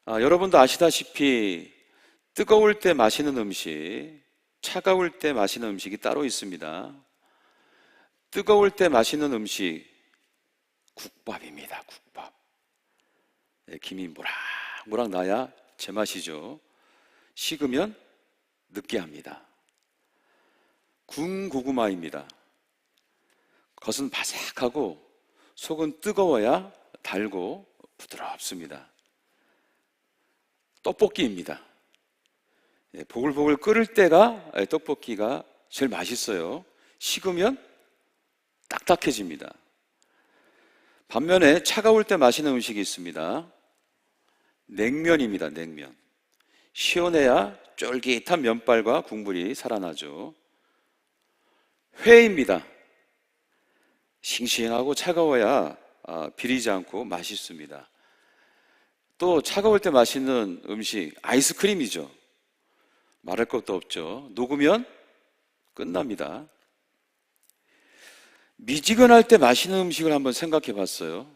여러분도 아시다시피 뜨거울 때 마시는 음식, 차가울 때 마시는 음식이 따로 있습니다. 뜨거울 때 마시는 음식, 국밥입니다. 국밥. 김이 모락모락 나야 제맛이죠. 식으면 느끼합니다. 군고구마입니다. 겉은 바삭하고 속은 뜨거워야 달고 부드럽습니다. 떡볶이입니다. 보글보글 끓을 때가 떡볶이가 제일 맛있어요. 식으면 딱딱해집니다. 반면에 차가울 때 마시는 음식이 있습니다. 냉면입니다. 냉면. 시원해야 쫄깃한 면발과 국물이 살아나죠. 회입니다. 싱싱하고 차가워야 비리지 않고 맛있습니다. 또 차가울 때 마시는 음식, 아이스크림이죠. 말할 것도 없죠. 녹으면 끝납니다. 미지근할 때 마시는 음식을 한번 생각해 봤어요.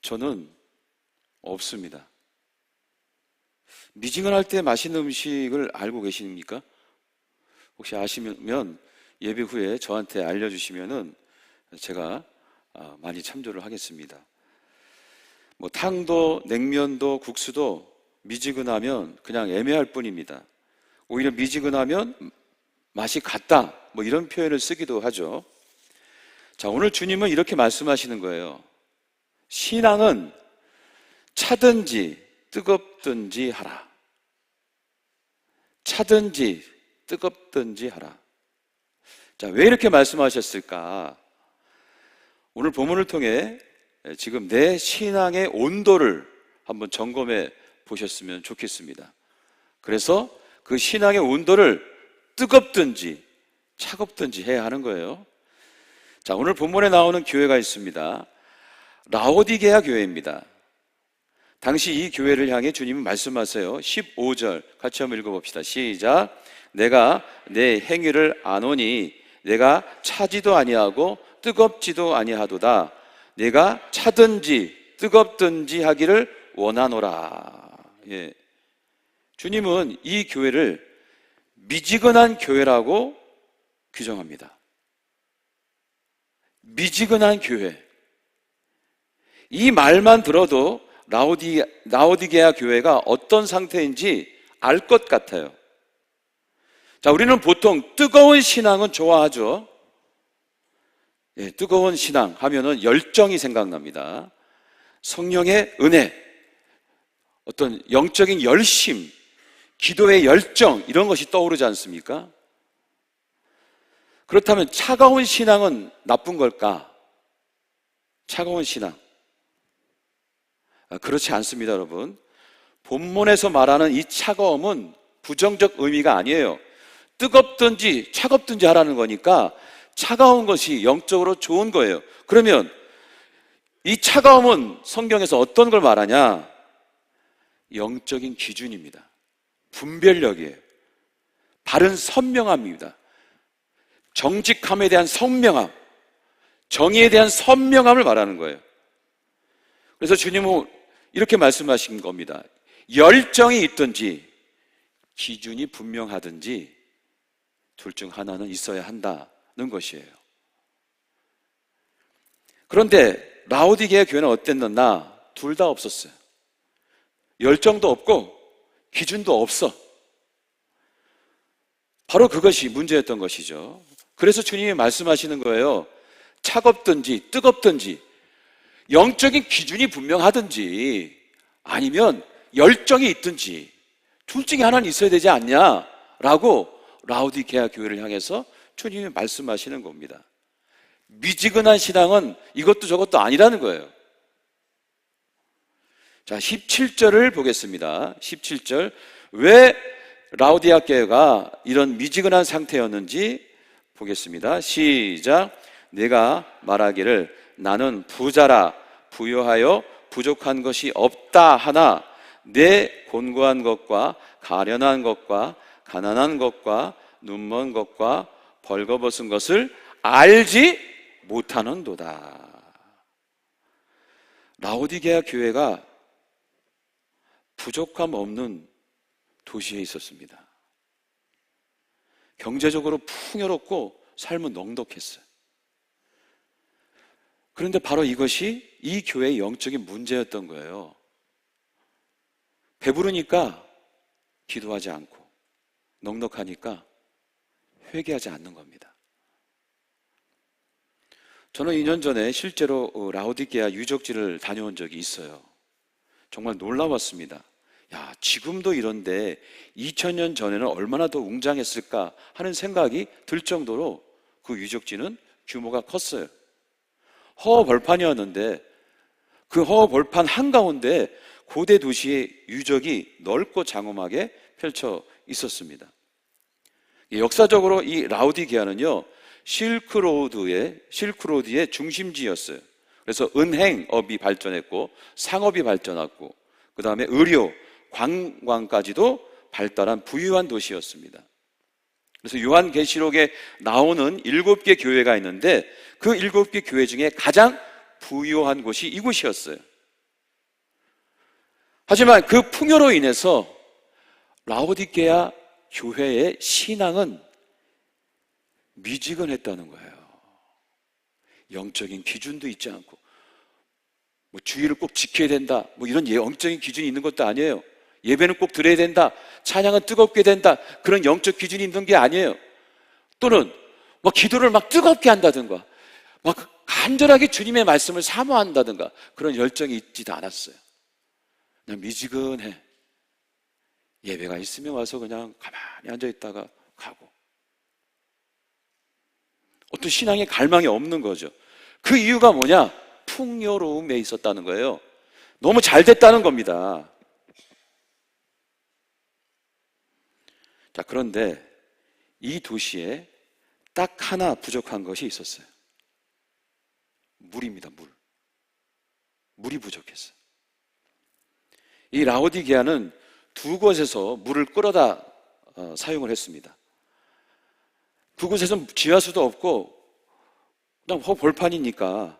저는 없습니다. 미지근할 때 마시는 음식을 알고 계십니까? 혹시 아시면 예배 후에 저한테 알려주시면은 제가 많이 참조를 하겠습니다. 탕도 냉면도 국수도 미지근하면 그냥 애매할 뿐입니다. 오히려 미지근하면 맛이 같다, 이런 표현을 쓰기도 하죠. 자, 오늘 주님은 이렇게 말씀하시는 거예요. 신앙은 차든지 뜨겁든지 하라. 차든지 뜨겁든지 하라. 자, 왜 이렇게 말씀하셨을까? 오늘 본문을 통해 지금 내 신앙의 온도를 한번 점검해 보셨으면 좋겠습니다. 그래서 그 신앙의 온도를 뜨겁든지 차갑든지 해야 하는 거예요. 자, 오늘 본문에 나오는 교회가 있습니다. 라오디게아 교회입니다. 당시 이 교회를 향해 주님은 말씀하세요. 15절 같이 한번 읽어봅시다. 시작. 내가 내 행위를 아노니 내가 차지도 아니하고 뜨겁지도 아니하도다. 내가 차든지 뜨겁든지 하기를 원하노라. 예. 주님은 이 교회를 미지근한 교회라고 규정합니다. 미지근한 교회. 이 말만 들어도 라오디게아 교회가 어떤 상태인지 알 것 같아요. 자, 우리는 보통 뜨거운 신앙은 좋아하죠. 예, 뜨거운 신앙 하면은 열정이 생각납니다. 성령의 은혜, 어떤 영적인 열심, 기도의 열정, 이런 것이 떠오르지 않습니까? 그렇다면 차가운 신앙은 나쁜 걸까? 차가운 신앙. 그렇지 않습니다, 여러분. 본문에서 말하는 이 차가움은 부정적 의미가 아니에요. 뜨겁든지 차갑든지 하라는 거니까 차가운 것이 영적으로 좋은 거예요. 그러면 이 차가움은 성경에서 어떤 걸 말하냐? 영적인 기준입니다. 분별력이에요. 바른 선명함입니다. 정직함에 대한 선명함, 정의에 대한 선명함을 말하는 거예요. 그래서 주님은 이렇게 말씀하신 겁니다. 열정이 있든지 기준이 분명하든지 둘 중 하나는 있어야 한다는 것이에요. 그런데 라오디게아 교회는 어땠느냐? 둘 다 없었어요. 열정도 없고 기준도 없어. 바로 그것이 문제였던 것이죠. 그래서 주님이 말씀하시는 거예요. 차갑든지 뜨겁든지 영적인 기준이 분명하든지 아니면 열정이 있든지 둘 중에 하나는 있어야 되지 않냐라고 라오디게아 교회를 향해서 주님이 말씀하시는 겁니다. 미지근한 신앙은 이것도 저것도 아니라는 거예요. 자, 17절을 보겠습니다. 17절. 왜 라오디게아 교회가 이런 미지근한 상태였는지 보겠습니다. 시작. 내가 말하기를 나는 부자라 부요하여 부족한 것이 없다 하나 내 곤고한 것과 가련한 것과 가난한 것과 눈먼 것과 벌거벗은 것을 알지 못하는도다. 라오디게아 교회가 부족함 없는 도시에 있었습니다. 경제적으로 풍요롭고 삶은 넉넉했어요. 그런데 바로 이것이 이 교회의 영적인 문제였던 거예요. 배부르니까 기도하지 않고 넉넉하니까 회개하지 않는 겁니다. 저는 2년 전에 실제로 라오디게아 유적지를 다녀온 적이 있어요. 정말 놀라웠습니다. 야, 지금도 이런데 2000년 전에는 얼마나 더 웅장했을까 하는 생각이 들 정도로 그 유적지는 규모가 컸어요. 허허벌판이었는데 그 허허벌판 한가운데 고대 도시의 유적이 넓고 장엄하게 펼쳐 있었습니다. 역사적으로 이 라오디게아는요, 실크로드의 중심지였어요. 그래서 은행업이 발전했고 상업이 발전했고 그 다음에 의료, 관광까지도 발달한 부유한 도시였습니다. 그래서 요한계시록에 나오는 7개 교회가 있는데 그 7개 교회 중에 가장 부유한 곳이 이곳이었어요. 하지만 그 풍요로 인해서 라오디게아 교회의 신앙은 미지근했다는 거예요. 영적인 기준도 있지 않고 뭐 주의를 꼭 지켜야 된다 뭐 이런 영적인 기준이 있는 것도 아니에요. 예배는 꼭 드려야 된다, 찬양은 뜨겁게 된다, 그런 영적 기준이 있는 게 아니에요. 또는 막 기도를 막 뜨겁게 한다든가 막 간절하게 주님의 말씀을 사모한다든가 그런 열정이 있지도 않았어요. 그냥 미지근해. 예배가 있으면 와서 그냥 가만히 앉아있다가 가고 어떤 신앙의 갈망이 없는 거죠. 그 이유가 뭐냐? 풍요로움에 있었다는 거예요. 너무 잘 됐다는 겁니다. 자, 그런데 이 도시에 딱 하나 부족한 것이 있었어요. 물입니다, 물. 물이 부족했어요. 이 라오디게아는 2곳에서 물을 끌어다 사용을 했습니다. 그곳에서는 지하수도 없고 그냥 벌판이니까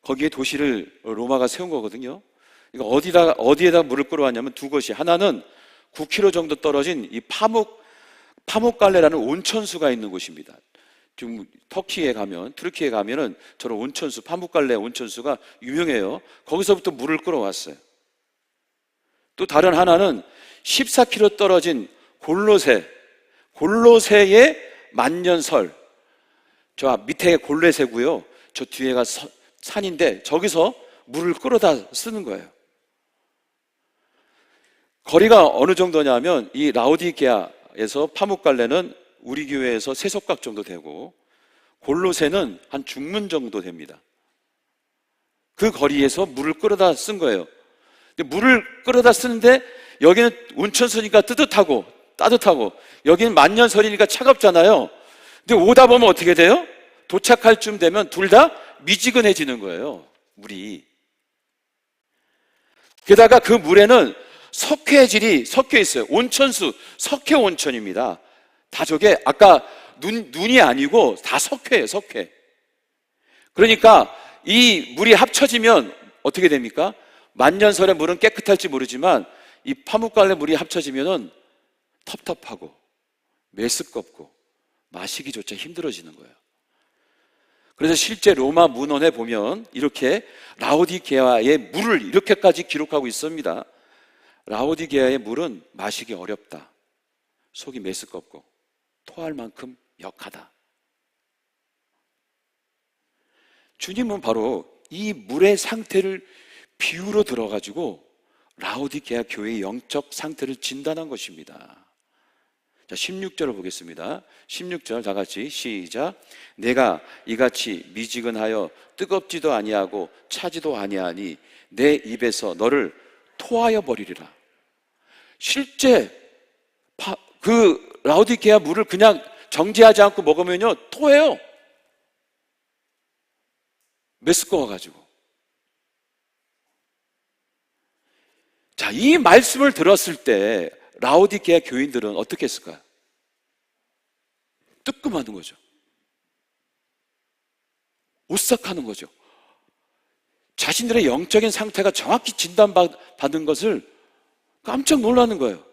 거기에 도시를 로마가 세운 거거든요. 그러니까 어디에다 물을 끌어왔냐면 2곳이, 하나는 9km 정도 떨어진 이 파묵갈레라는 온천수가 있는 곳입니다. 지금 터키에 가면, 트르키에 가면은 저런 온천수, 파묵갈레 온천수가 유명해요. 거기서부터 물을 끌어왔어요. 또 다른 하나는 14km 떨어진 골로새의 만년설. 저 밑에 골로새고요. 저 뒤에가 산인데 저기서 물을 끌어다 쓰는 거예요. 거리가 어느 정도냐면 이 라오디게아에서 파묵갈레는 우리 교회에서 세석각 정도 되고 골로새는 한 중문 정도 됩니다. 그 거리에서 물을 끌어다 쓴 거예요. 근데 물을 끌어다 쓰는데 여기는 온천수니까 따뜻하고 여기는 만년설이니까 차갑잖아요. 근데 오다 보면 어떻게 돼요? 도착할 쯤 되면 둘 다 미지근해지는 거예요, 물이. 게다가 그 물에는 석회질이 섞여 있어요. 온천수, 석회 온천입니다. 다 저게 아까 눈이 아니고 다 석회예요, 석회. 그러니까 이 물이 합쳐지면 어떻게 됩니까? 만년설의 물은 깨끗할지 모르지만 이 파묵갈레 물이 합쳐지면은 텁텁하고 메스껍고 마시기조차 힘들어지는 거예요. 그래서 실제 로마 문헌에 보면 이렇게 라오디게아의 물을 이렇게까지 기록하고 있습니다. 라오디게아의 물은 마시기 어렵다. 속이 메스껍고 토할 만큼 역하다. 주님은 바로 이 물의 상태를 비유로 들어가지고 라오디게아 교회의 영적 상태를 진단한 것입니다. 자, 16절을 보겠습니다. 16절 다 같이 시작. 내가 이같이 미지근하여 뜨겁지도 아니하고 차지도 아니하니 내 입에서 너를 토하여 버리리라. 실제 그 라오디게아 물을 그냥 정지하지 않고 먹으면요 토해요. 메스꺼워가지고. 자, 이 말씀을 들었을 때 라오디게아 교인들은 어떻게 했을까요? 뜨끔하는 거죠. 오싹하는 거죠. 자신들의 영적인 상태가 정확히 진단받은 것을 깜짝 놀라는 거예요.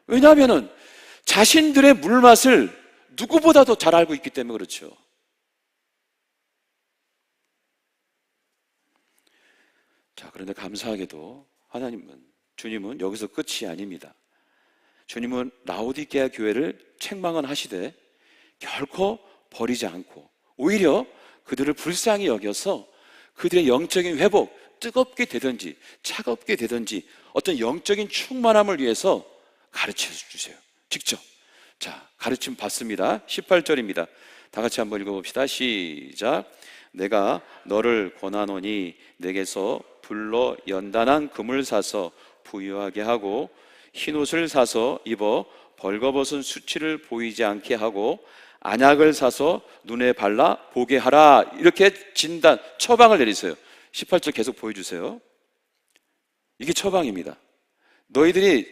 왜냐하면 자신들의 물맛을 누구보다도 잘 알고 있기 때문에 그렇죠. 자, 그런데 감사하게도 주님은 여기서 끝이 아닙니다. 주님은 라오디게아 교회를 책망은 하시되 결코 버리지 않고 오히려 그들을 불쌍히 여겨서 그들의 영적인 회복, 뜨겁게 되든지 차갑게 되든지 어떤 영적인 충만함을 위해서 가르쳐 주세요. 직접. 자, 가르침 받습니다. 18절입니다. 다 같이 한번 읽어봅시다. 시작. 내가 너를 권하노니 내게서 불로 연단한 금을 사서 부유하게 하고 흰옷을 사서 입어 벌거벗은 수치를 보이지 않게 하고 안약을 사서 눈에 발라 보게 하라. 이렇게 진단, 처방을 내리세요. 18절 계속 보여주세요. 이게 처방입니다. 너희들이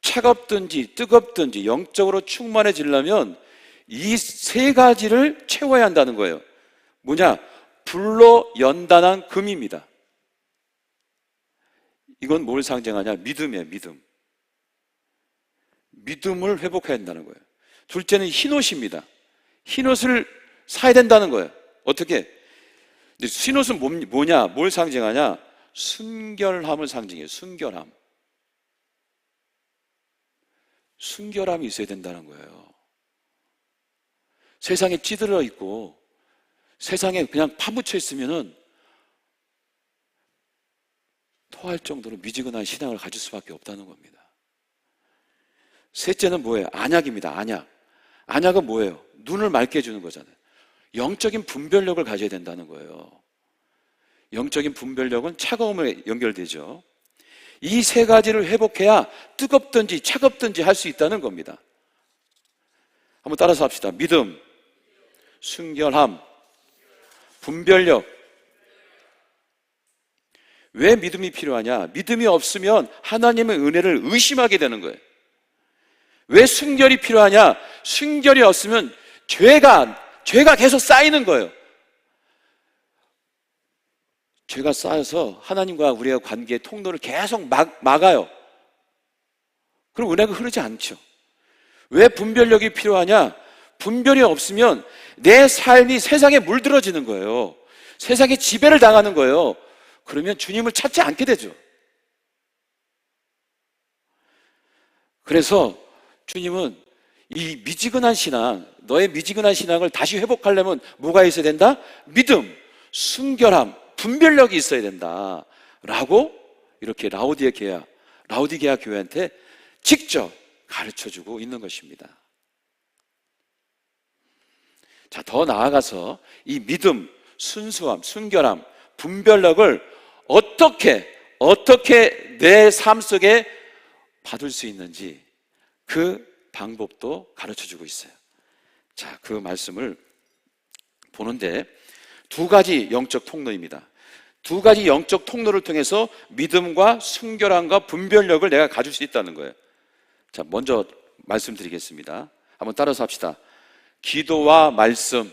차갑든지 뜨겁든지 영적으로 충만해지려면 이 세 가지를 채워야 한다는 거예요. 뭐냐? 불로 연단한 금입니다. 이건 뭘 상징하냐? 믿음이에요, 믿음. 믿음을 회복해야 한다는 거예요. 둘째는 흰옷입니다. 흰옷을 사야 된다는 거예요. 어떻게? 근데 흰옷은 뭐냐? 뭘 상징하냐? 순결함을 상징해요. 순결함. 순결함이 있어야 된다는 거예요. 세상에 찌들어 있고 세상에 그냥 파묻혀 있으면은 토할 정도로 미지근한 신앙을 가질 수밖에 없다는 겁니다. 셋째는 뭐예요? 안약입니다. 안약. 안약은 뭐예요? 눈을 맑게 해주는 거잖아요. 영적인 분별력을 가져야 된다는 거예요. 영적인 분별력은 차가움에 연결되죠. 이 세 가지를 회복해야 뜨겁든지 차갑든지 할 수 있다는 겁니다. 한번 따라서 합시다. 믿음, 순결함, 분별력. 왜 믿음이 필요하냐? 믿음이 없으면 하나님의 은혜를 의심하게 되는 거예요. 왜 순결이 필요하냐? 순결이 없으면 죄가 계속 쌓이는 거예요. 죄가 쌓여서 하나님과 우리의 관계의 통로를 계속 막아요. 그럼 은혜가 흐르지 않죠. 왜 분별력이 필요하냐? 분별이 없으면 내 삶이 세상에 물들어지는 거예요. 세상에 지배를 당하는 거예요. 그러면 주님을 찾지 않게 되죠. 그래서 주님은 이 미지근한 신앙, 너의 미지근한 신앙을 다시 회복하려면 뭐가 있어야 된다? 믿음, 순결함, 분별력이 있어야 된다 라고 이렇게 라오디게아 교회한테 직접 가르쳐주고 있는 것입니다. 자, 더 나아가서 이 믿음, 순수함, 순결함, 분별력을 어떻게 내 삶 속에 받을 수 있는지 그 방법도 가르쳐주고 있어요. 자, 그 말씀을 보는데 두 가지 영적 통로입니다. 두 가지 영적 통로를 통해서 믿음과 순결함과 분별력을 내가 가질 수 있다는 거예요. 자, 먼저 말씀드리겠습니다. 한번 따라서 합시다. 기도와 말씀.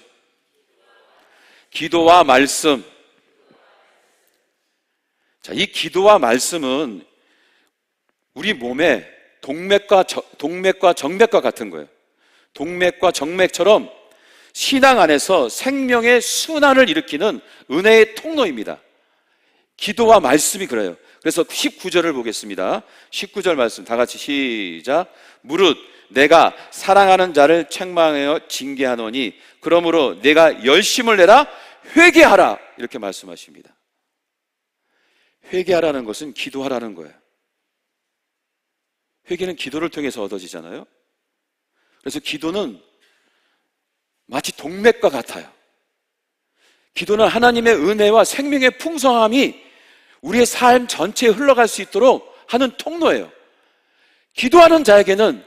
기도와 말씀. 자, 이 기도와 말씀은 우리 몸에 동맥과 정맥과 같은 거예요. 동맥과 정맥처럼 신앙 안에서 생명의 순환을 일으키는 은혜의 통로입니다. 기도와 말씀이 그래요. 그래서 19절을 보겠습니다. 19절 말씀 다 같이 시작. 무릇 내가 사랑하는 자를 책망하여 징계하노니 그러므로 내가 열심을 내라 회개하라 이렇게 말씀하십니다. 회개하라는 것은 기도하라는 거예요. 회개는 기도를 통해서 얻어지잖아요. 그래서 기도는 마치 동맥과 같아요. 기도는 하나님의 은혜와 생명의 풍성함이 우리의 삶 전체에 흘러갈 수 있도록 하는 통로예요. 기도하는 자에게는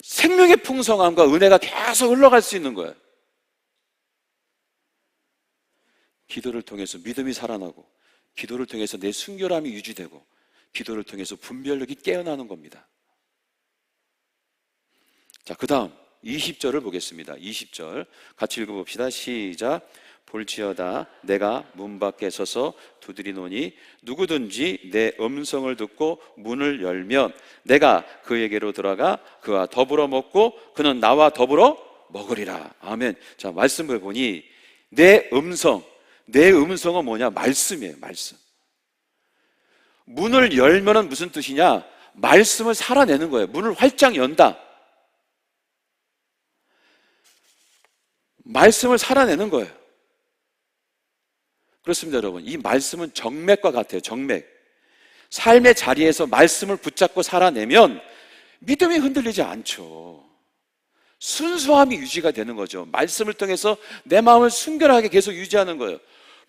생명의 풍성함과 은혜가 계속 흘러갈 수 있는 거예요. 기도를 통해서 믿음이 살아나고 기도를 통해서 내 순결함이 유지되고 기도를 통해서 분별력이 깨어나는 겁니다. 자, 그 다음 20절을 보겠습니다. 20절 같이 읽어봅시다. 시작. 볼지어다 내가 문 밖에 서서 두드리노니 누구든지 내 음성을 듣고 문을 열면 내가 그에게로 들어가 그와 더불어 먹고 그는 나와 더불어 먹으리라. 아멘. 자, 말씀을 보니 내 음성은 뭐냐? 말씀이에요. 말씀. 문을 열면은 무슨 뜻이냐? 말씀을 살아내는 거예요. 문을 활짝 연다. 말씀을 살아내는 거예요. 그렇습니다, 여러분. 이 말씀은 정맥과 같아요. 정맥. 삶의 자리에서 말씀을 붙잡고 살아내면 믿음이 흔들리지 않죠. 순수함이 유지가 되는 거죠. 말씀을 통해서 내 마음을 순결하게 계속 유지하는 거예요.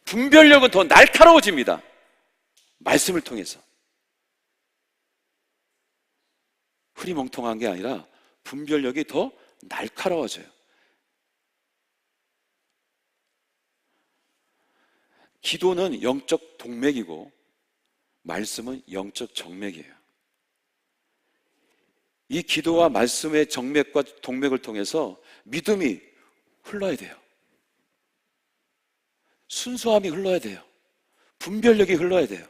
분별력은 더 날카로워집니다. 말씀을 통해서. 흐리멍텅한 게 아니라 분별력이 더 날카로워져요. 기도는 영적 동맥이고 말씀은 영적 정맥이에요. 이 기도와 말씀의 정맥과 동맥을 통해서 믿음이 흘러야 돼요. 순수함이 흘러야 돼요. 분별력이 흘러야 돼요.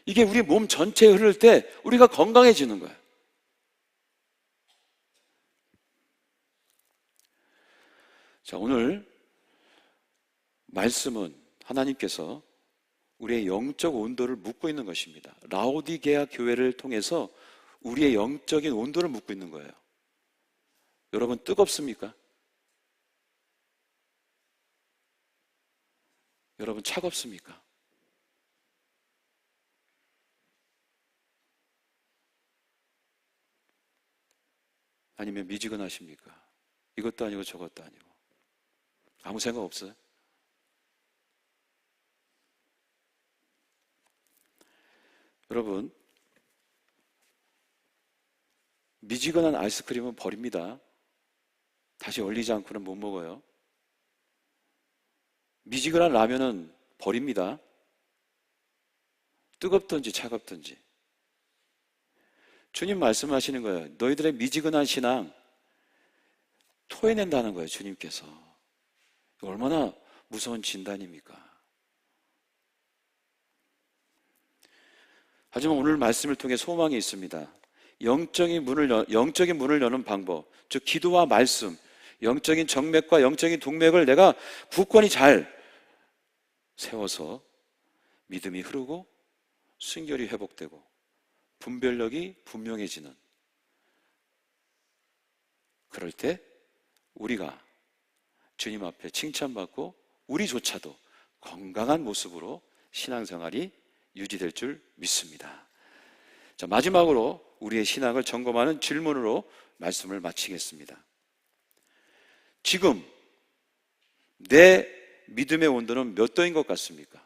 이게 우리 몸 전체에 흐를 때 우리가 건강해지는 거예요. 자, 오늘 말씀은 하나님께서 우리의 영적 온도를 묻고 있는 것입니다. 라오디게아 교회를 통해서 우리의 영적인 온도를 묻고 있는 거예요. 여러분, 뜨겁습니까? 여러분, 차갑습니까? 아니면 미지근하십니까? 이것도 아니고 저것도 아니고 아무 생각 없어요? 여러분, 미지근한 아이스크림은 버립니다. 다시 얼리지 않고는 못 먹어요. 미지근한 라면은 버립니다. 뜨겁든지 차갑든지. 주님 말씀하시는 거예요. 너희들의 미지근한 신앙 토해낸다는 거예요, 주님께서. 얼마나 무서운 진단입니까? 하지만 오늘 말씀을 통해 소망이 있습니다. 영적인 문을 여는 방법, 즉 기도와 말씀, 영적인 정맥과 영적인 동맥을 내가 굳건히 잘 세워서 믿음이 흐르고 순결이 회복되고 분별력이 분명해지는, 그럴 때 우리가 주님 앞에 칭찬받고 우리조차도 건강한 모습으로 신앙생활이 유지될 줄 믿습니다. 자, 마지막으로 우리의 신앙을 점검하는 질문으로 말씀을 마치겠습니다. 지금 내 믿음의 온도는 몇 도인 것 같습니까?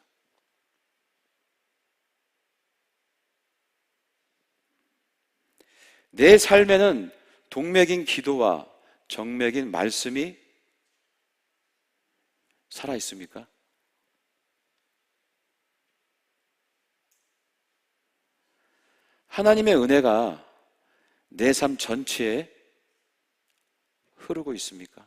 내 삶에는 동맥인 기도와 정맥인 말씀이 살아있습니까? 하나님의 은혜가 내 삶 전체에 흐르고 있습니까?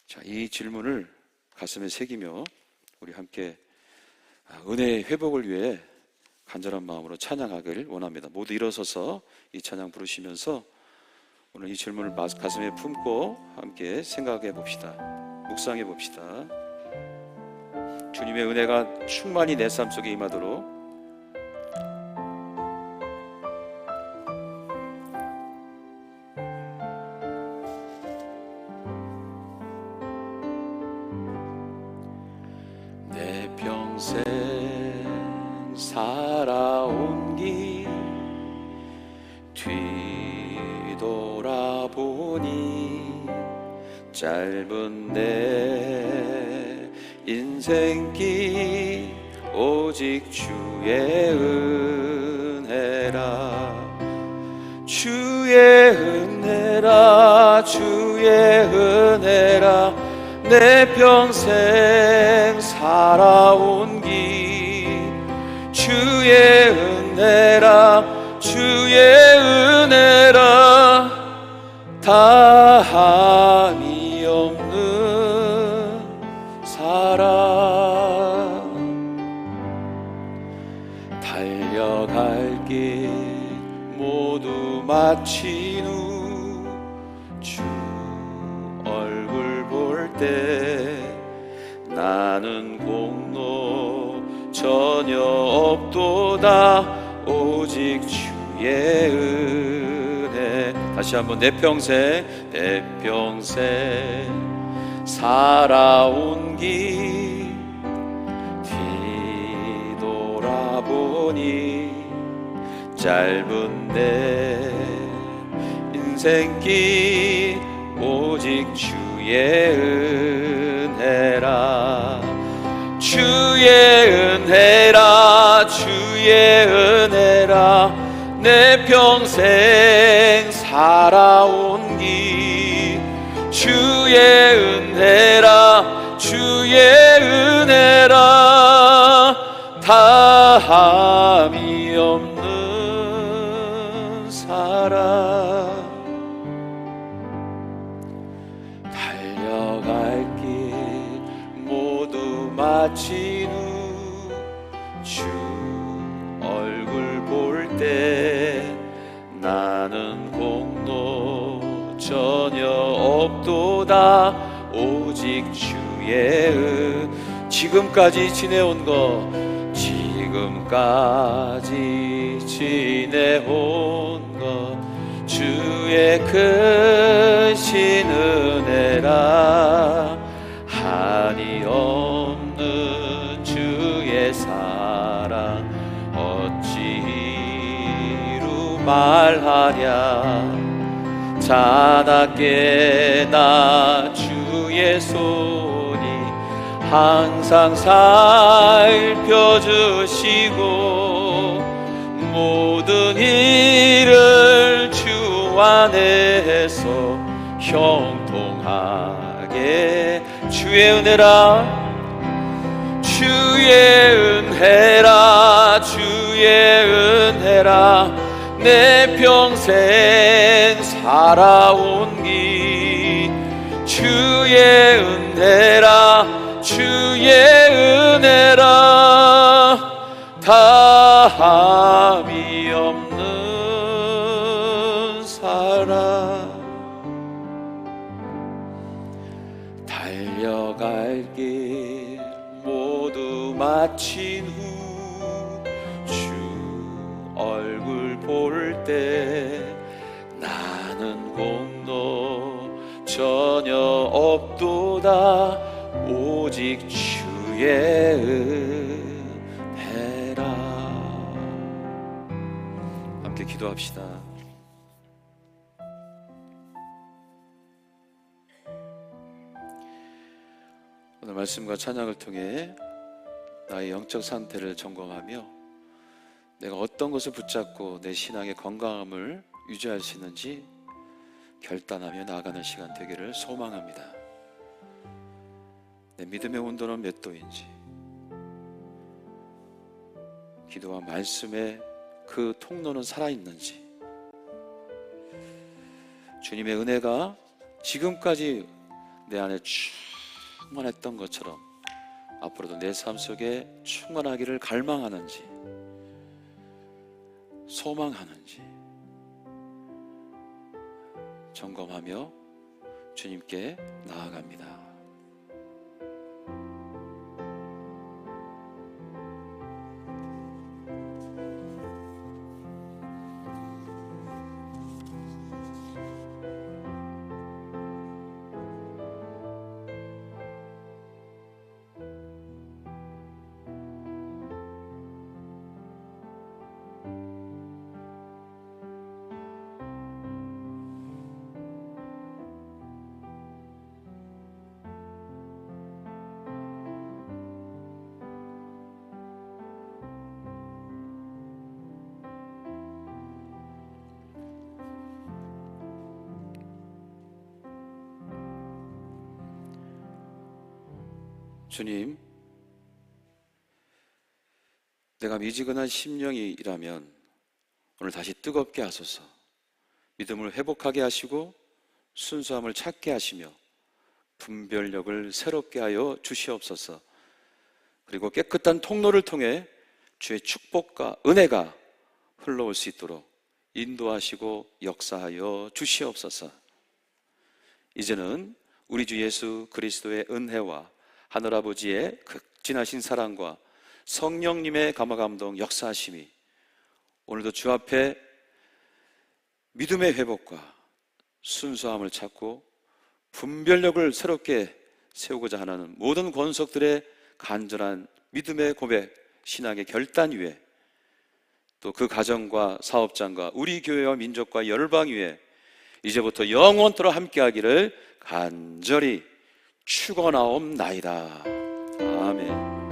자, 이 질문을 가슴에 새기며 우리 함께 은혜의 회복을 위해 간절한 마음으로 찬양하기를 원합니다. 모두 일어서서 이 찬양 부르시면서 오늘 이 질문을 가슴에 품고 함께 생각해 봅시다. 묵상해 봅시다. 주님의 은혜가 충만히 내 삶 속에 임하도록 내 평생 살아온 길 뒤돌아보니 짧은 내 인생길 오직 주의 은혜라, 주의 은혜라, 주의 은혜라. 내 평생 살아온 길 주의 은혜라, 주의 주의 은혜라 다함이 없는 사랑 달려갈 길 모두 마친 후 주 얼굴 볼 때 나는 공로 전혀 없도다 오직 주의 은혜. 다시 한번 내 평생 살아온 길 뒤돌아보니 짧은 내 인생길 오직 주의 은혜라 주의 은혜라 주의 은혜라 내 평생 살아온 길 주의 은혜라 주의 은혜라 다함이 없는 사랑 달려갈 길 모두 마친 후 주 얼굴 볼 때 나는 공로 전혀 없도다 오직 주의 지금까지 지내온 것 지금까지 지내온 것 주의 크신 은혜라 한이 없는 주의 사랑 어찌 이루 말하랴 자나깨 나 주의 손이 항상 살펴주시고 모든 일을 주 안에서 형통하게 주의 은혜라 주의 은혜라 주의 은혜라 내 평생 살아온 길 주의 은혜라 주의 은혜라 다함이 없는 사랑 달려갈 길 모두 마친 후 주 얼굴 볼 때 나는 공로 전혀 없도다 오직 주의 은혜라. 함께 기도합시다. 오늘 말씀과 찬양을 통해 나의 영적 상태를 점검하며 내가 어떤 것을 붙잡고 내 신앙의 건강함을 유지할 수 있는지 결단하며 나아가는 시간 되기를 소망합니다. 내 믿음의 온도는 몇 도인지, 기도와 말씀의 그 통로는 살아있는지, 주님의 은혜가 지금까지 내 안에 충만했던 것처럼 앞으로도 내 삶 속에 충만하기를 갈망하는지 소망하는지 점검하며 주님께 나아갑니다. 주님, 내가 미지근한 심령이라면 오늘 다시 뜨겁게 하소서. 믿음을 회복하게 하시고 순수함을 찾게 하시며 분별력을 새롭게 하여 주시옵소서. 그리고 깨끗한 통로를 통해 주의 축복과 은혜가 흘러올 수 있도록 인도하시고 역사하여 주시옵소서. 이제는 우리 주 예수 그리스도의 은혜와 하늘아버지의 극진하신 사랑과 성령님의 감화감동 역사하심이 오늘도 주 앞에 믿음의 회복과 순수함을 찾고 분별력을 새롭게 세우고자 하는 모든 권속들의 간절한 믿음의 고백, 신앙의 결단 위에, 또 그 가정과 사업장과 우리 교회와 민족과 열방 위에 이제부터 영원토록 함께하기를 간절히 축원하옵나이다. 아멘.